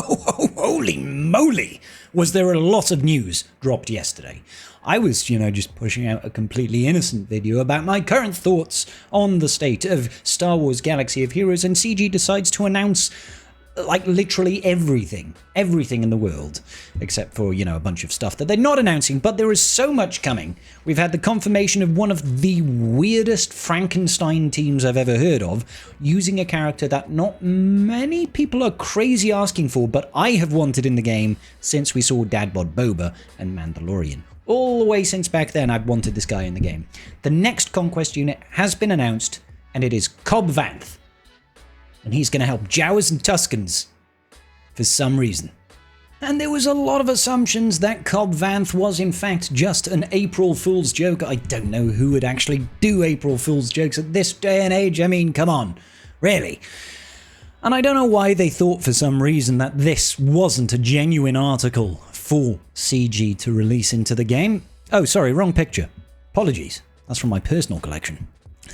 Holy moly! Was there a lot of news dropped yesterday? I was, just pushing out a completely innocent video about my current thoughts on the state of Star Wars Galaxy of Heroes, and CG decides to announce literally everything in the world, except for, a bunch of stuff that they're not announcing, but there is so much coming. We've had the confirmation of one of the weirdest Frankenstein teams I've ever heard of, using a character that not many people are crazy asking for, but I have wanted in the game since we saw Dadbod Boba and Mandalorian. All the way since back then, I've wanted this guy in the game. The next Conquest unit has been announced, and it is Cobb Vanth. And he's going to help Jawas and Tuskens for some reason. And there was a lot of assumptions that Cobb Vanth was in fact just an April Fool's joke. I don't know who would actually do April Fool's jokes at this day and age. I mean, come on, really. And I don't know why they thought for some reason that this wasn't a genuine article for CG to release into the game. Oh, sorry, wrong picture. Apologies. That's from my personal collection.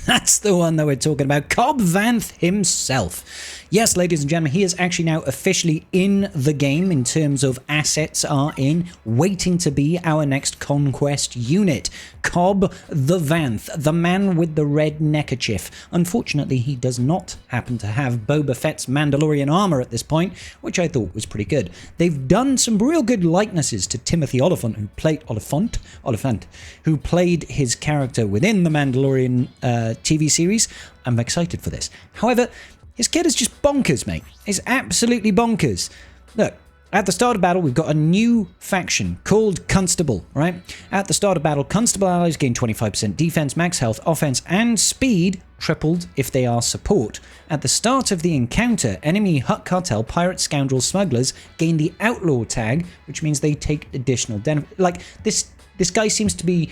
That's the one that we're talking about, Cobb Vanth himself. Yes, ladies and gentlemen, he is actually now officially in the game in terms of assets are in, waiting to be our next Conquest unit. Cobb the Vanth, the man with the red neckerchief. Unfortunately, he does not happen to have Boba Fett's Mandalorian armor at this point, which I thought was pretty good. They've done some real good likenesses to Timothy Oliphant, who played his character within the Mandalorian TV series. I'm excited for this. However, his kid is just bonkers, mate. It's absolutely bonkers. Look, at the start of battle, we've got a new faction called Constable, right? At the start of battle, Constable allies gain 25% defense, max health, offense, and speed, tripled if they are support. At the start of the encounter, enemy Hutt Cartel, Pirate, Scoundrel, Smugglers gain the Outlaw tag, which means they take additional this guy seems to be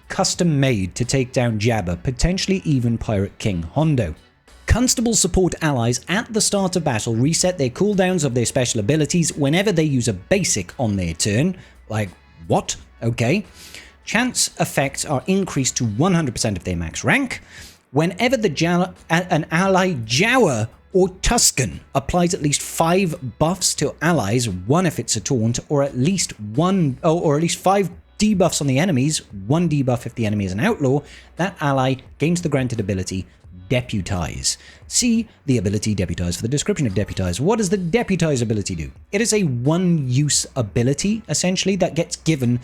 custom made to take down Jabba, potentially even Pirate King Hondo. Constable support allies at the start of battle reset their cooldowns of their special abilities whenever they use a basic on their turn. Like, what? Okay. Chance effects are increased to 100% of their max rank. Whenever an ally Jawa or Tusken applies at least 5 buffs to allies, 1 if it's a taunt, or at least 5 debuffs on the enemies, 1 debuff if the enemy is an outlaw, that ally gains the granted ability Deputize. See the ability Deputize for the description of Deputize. What does the Deputize ability do? It is a one-use ability, essentially, that gets given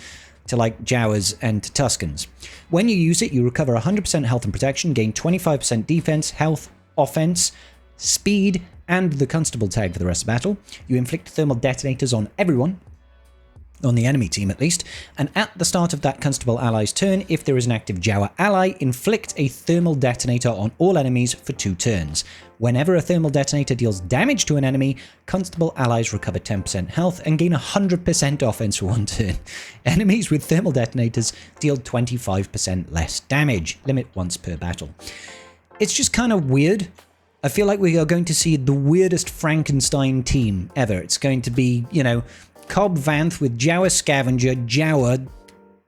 to Jawas and to Tuskens. When you use it, you recover 100% health and protection, gain 25% defense, health, offense, speed, and the Constable tag for the rest of battle. You inflict thermal detonators on everyone, on the enemy team at least, and at the start of that Constable ally's turn, if there is an active Jawa ally, inflict a thermal detonator on all enemies for 2 turns. Whenever a thermal detonator deals damage to an enemy, Constable allies recover 10% health and gain 100% offense for 1 turn. Enemies with thermal detonators deal 25% less damage, limit once per battle. It's just kind of weird. I feel like we are going to see the weirdest Frankenstein team ever. It's going to be, Cobb Vanth with Jawa Scavenger, Jawa,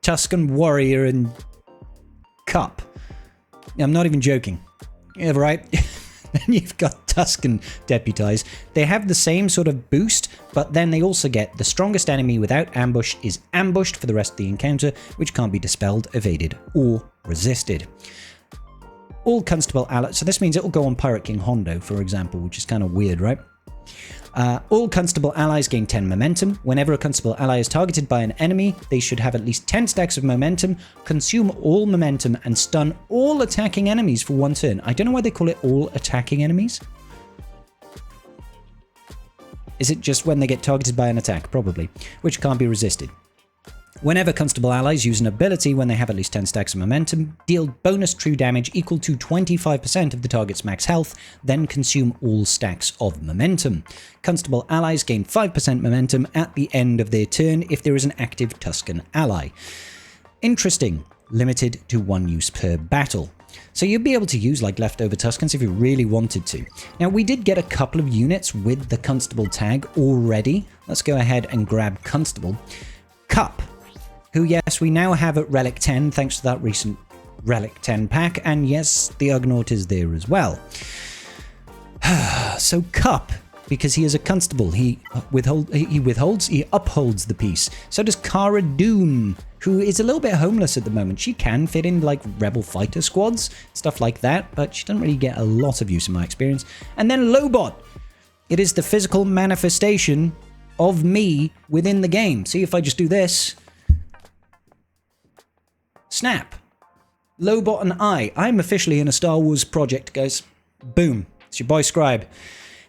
Tusken Warrior, and Cup. I'm not even joking. Yeah, right? Then you've got Tusken Deputize. They have the same sort of boost, but then they also get the strongest enemy without ambush is ambushed for the rest of the encounter, which can't be dispelled, evaded, or resisted. All Constable allies, so this means it will go on Pirate King Hondo, for example, which is kind of weird, right? All Constable allies gain 10 momentum. Whenever a Constable ally is targeted by an enemy, they should have at least 10 stacks of momentum, consume all momentum, and stun all attacking enemies for 1 turn. I don't know why they call it all attacking enemies. Is it just when they get targeted by an attack? Probably. Which can't be resisted. Whenever Constable allies use an ability when they have at least 10 stacks of momentum, deal bonus true damage equal to 25% of the target's max health, then consume all stacks of momentum. Constable allies gain 5% momentum at the end of their turn if there is an active Tusken ally. Interesting. Limited to 1 use per battle. So you'd be able to use leftover Tuskens if you really wanted to. Now, we did get a couple of units with the Constable tag already. Let's go ahead and grab Constable. Cup, who, yes, we now have at Relic 10, thanks to that recent Relic 10 pack, and yes, the Ugnaught is there as well. So Cup because he is a constable. He upholds the peace. So does Cara Dune, who is a little bit homeless at the moment. She can fit in like rebel fighter squads, stuff like that, but she doesn't really get a lot of use in my experience. And then Lobot. It is the physical manifestation of me within the game. See, if I just do this, snap. Lobot and I'm officially in a Star Wars project, guys. Boom. It's your boy Scribe.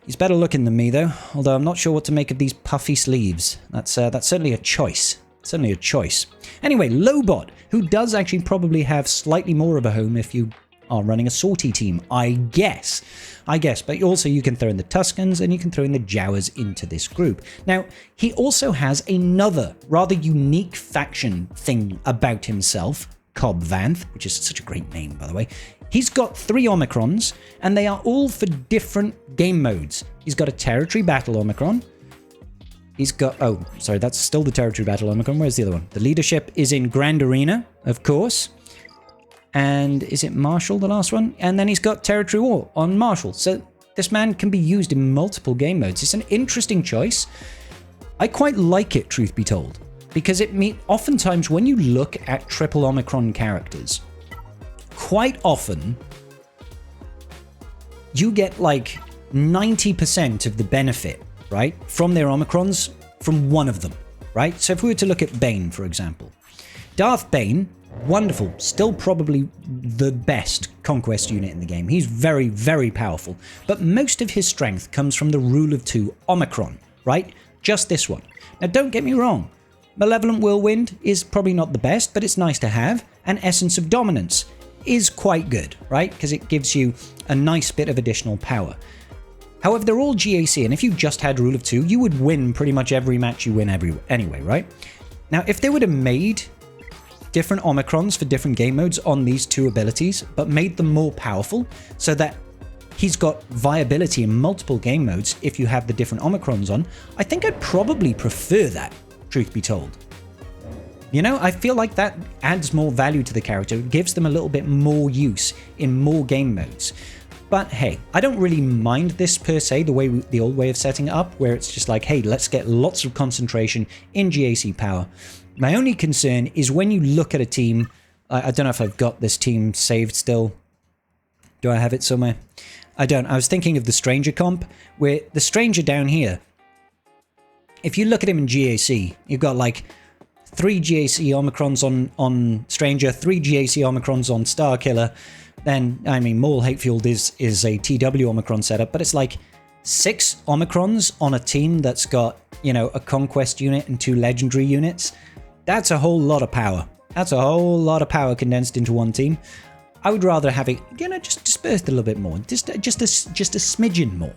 He's better looking than me, though, although I'm not sure what to make of these puffy sleeves. That's certainly a choice. Certainly a choice. Anyway, Lobot, who does actually probably have slightly more of a home if you are running a sortie team, I guess. But also you can throw in the Tuscans and you can throw in the Jawas into this group. Now, he also has another rather unique faction thing about himself, Cobb Vanth, which is such a great name, by the way. He's got 3 Omicrons, and they are all for different game modes. He's got a Territory Battle Omicron. He's got... Oh, sorry, that's still the Territory Battle Omicron. Where's the other one? The Leadership is in Grand Arena, of course. And is it Marshall, the last one? And then he's got Territory War on Marshall. So this man can be used in multiple game modes. It's an interesting choice. I quite like it, truth be told. Because oftentimes when you look at triple Omicron characters, quite often you get like 90% of the benefit, right, from their Omicrons from one of them, right? So if we were to look at Bane, for example, Darth Bane, wonderful, still probably the best conquest unit in the game. He's very, very powerful, but most of his strength comes from the Rule of 2 Omicron, right? Just this one. Now, don't get me wrong. Malevolent Whirlwind is probably not the best, but it's nice to have. And Essence of Dominance is quite good, right? Because it gives you a nice bit of additional power. However, they're all GAC, and if you just had Rule of 2, you would win pretty much every match you win anyway, right? Now, if they would have made different Omicrons for different game modes on these 2 abilities, but made them more powerful so that he's got viability in multiple game modes if you have the different Omicrons on, I think I'd probably prefer that. Truth be told. You know, I feel like that adds more value to the character. It gives them a little bit more use in more game modes. But hey, I don't really mind this per se, the old way of setting it up, where it's just like, hey, let's get lots of concentration in GAC power. My only concern is when you look at a team, I don't know if I've got this team saved still. Do I have it somewhere? I don't. I was thinking of the Stranger comp, where the Stranger down here, if you look at him in GAC, you've got like 3 GAC Omicrons on Stranger, 3 GAC Omicrons on Starkiller. Then, I mean, Maul Hatefield is a TW Omicron setup, but it's like 6 Omicrons on a team that's got, you know, a Conquest unit and 2 Legendary units. That's a whole lot of power. That's a whole lot of power condensed into one team. I would rather have it, you know, just dispersed a little bit more, just a smidgen more.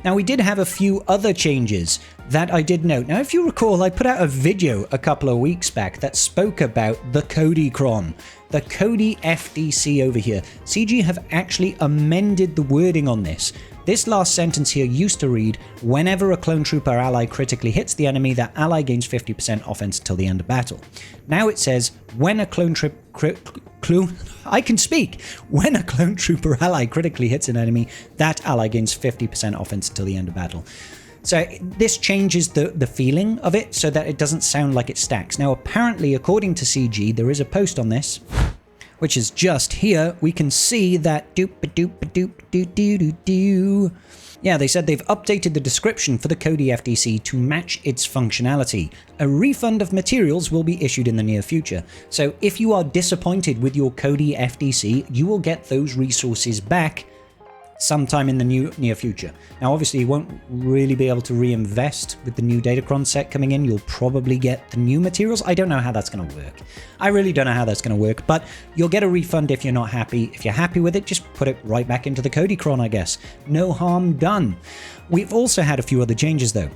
Now, we did have a few other changes that I did note. Now, if you recall, I put out a video a couple of weeks back that spoke about the Datacron, the Cody FDC over here. CG have actually amended the wording on this. This last sentence here used to read, whenever a clone trooper ally critically hits the enemy, that ally gains 50% offense until the end of battle. Now it says, when a clone trooper ally critically hits an enemy, that ally gains 50% offense until the end of battle. So this changes the feeling of it so that it doesn't sound like it stacks. Now, apparently, according to CG, there is a post on this, which is just here. We can see that yeah, they said they've updated the description for the Cody FDC to match its functionality. A refund of materials will be issued in the near future. So if you are disappointed with your Cody FDC, you will get those resources back sometime in the near future. Now, obviously, you won't really be able to reinvest with the new Datacron set coming in. You'll probably get the new materials. I don't know how that's going to work. I really don't know how that's going to work, but you'll get a refund if you're not happy. If you're happy with it, just put it right back into the Codycron, I guess. No harm done. We've also had a few other changes, though.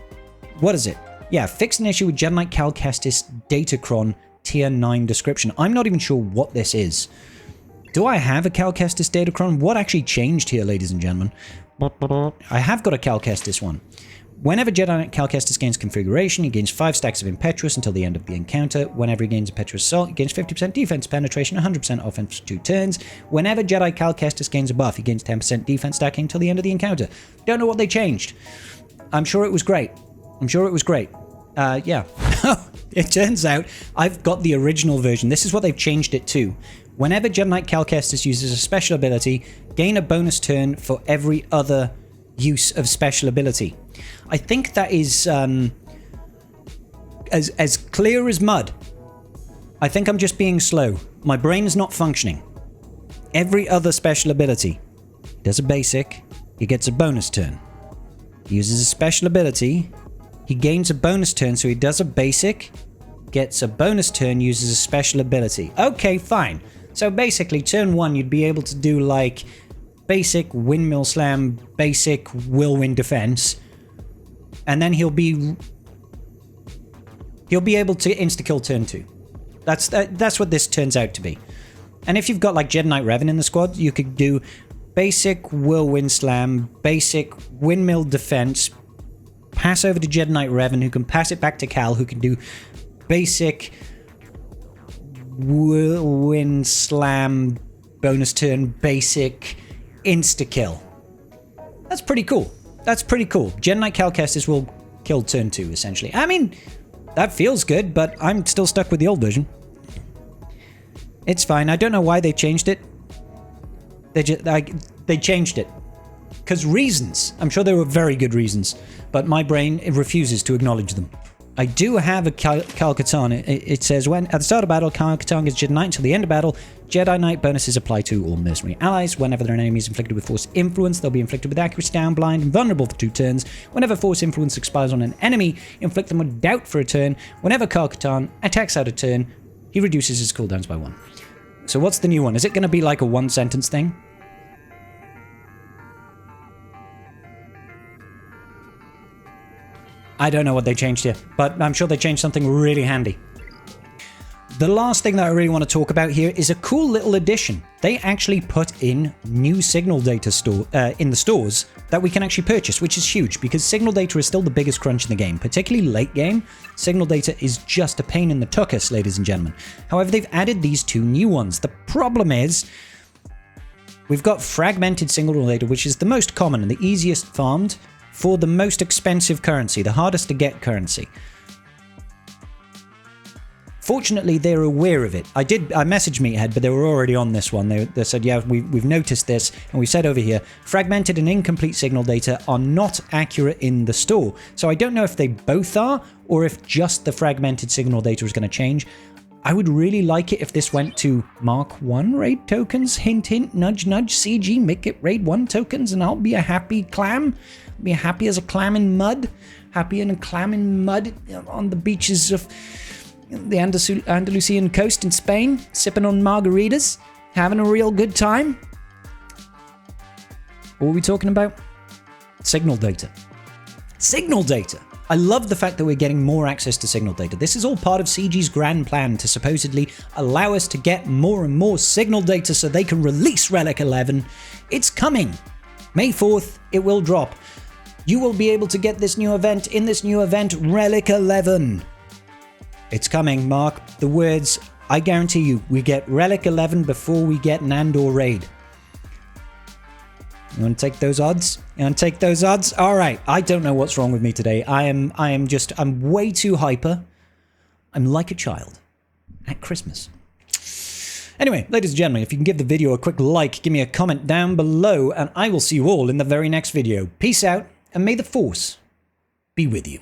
What is it? Yeah, fixed an issue with Jedi Knight Cal Kestis Datacron Tier 9 description. I'm not even sure what this is. Do I have a Cal Kestis Datacron? What actually changed here, ladies and gentlemen? I have got a Cal Kestis one. Whenever Jedi Knight Cal Kestis gains configuration, he gains 5 stacks of Impetuous until the end of the encounter. Whenever he gains Impetuous Assault, he gains 50% defense penetration, 100% offense for 2 turns. Whenever Jedi Cal Kestis gains a buff, he gains 10% defense stacking until the end of the encounter. Don't know what they changed. I'm sure it was great. Yeah. It turns out I've got the original version. This is what they've changed it to. Whenever Jedi Knight Cal Kestis uses a special ability, gain a bonus turn for every other use of special ability. I think that is as clear as mud. I think I'm just being slow. My brain is not functioning. Every other special ability. He does a basic, he gets a bonus turn. He uses a special ability, he gains a bonus turn, so he does a basic, gets a bonus turn, uses a special ability. Okay, fine. So basically, turn 1, you'd be able to do like basic windmill slam, basic whirlwind defense, and then he'll be able to insta-kill turn 2. That's what this turns out to be. And if you've got like Jedi Knight Revan in the squad, you could do basic whirlwind slam, basic windmill defense, pass over to Jedi Knight Revan, who can pass it back to Cal, who can do basic whirlwind slam, bonus turn, basic insta-kill. That's pretty cool. Jedi Knight Cal Kestis will kill turn 2, essentially. I mean, that feels good, but I'm still stuck with the old version. It's fine. I don't know why they changed it. They changed it. Because reasons. I'm sure there were very good reasons, but my brain refuses to acknowledge them. I do have a Cal Katarn. It says, when at the start of battle, Cal Katarn gets Jedi Knight until the end of battle. Jedi Knight bonuses apply to all mercenary allies. Whenever their enemy is inflicted with Force Influence, they'll be inflicted with Accuracy Down, Blind, and Vulnerable for 2 turns. Whenever Force Influence expires on an enemy, inflict them with Doubt for a turn. Whenever Cal Katarn attacks out a turn, he reduces his cooldowns by 1. So what's the new one? Is it going to be like a 1-sentence thing? I don't know what they changed here, but I'm sure they changed something really handy. The last thing that I really want to talk about here is a cool little addition. They actually put in new signal data in the stores that we can actually purchase, which is huge because signal data is still the biggest crunch in the game, particularly late game. Signal data is just a pain in the tuchus, ladies and gentlemen. However, they've added these 2 new ones. The problem is we've got fragmented signal data, which is the most common and the easiest farmed, for the most expensive currency, the hardest to get currency. Fortunately, they're aware of it. I messaged Meathead, but they were already on this one. They said, yeah, we've noticed this, and we said over here, fragmented and incomplete signal data are not accurate in the store. So I don't know if they both are, or if just the fragmented signal data is going to change. I would really like it if this went to Mark 1 raid tokens. Hint, hint, nudge, nudge, CG, make it raid 1 tokens, and I'll be a happy clam. Be happy as a clam in mud. Happy in a clam in mud on the beaches of the Andalusian coast in Spain, sipping on margaritas, having a real good time. What were we talking about? Signal data. Signal data! I love the fact that we're getting more access to signal data. This is all part of CG's grand plan to supposedly allow us to get more and more signal data so they can release Relic 11. It's coming. May 4th, it will drop. You will be able to get this new event in this new event, Relic 11. It's coming, Mark. The words, I guarantee you, we get Relic 11 before we get an Andor raid. You want to take those odds? All right. I don't know what's wrong with me today. I'm way too hyper. I'm like a child at Christmas. Anyway, ladies and gentlemen, if you can give the video a quick like, give me a comment down below, and I will see you all in the very next video. Peace out, and may the Force be with you.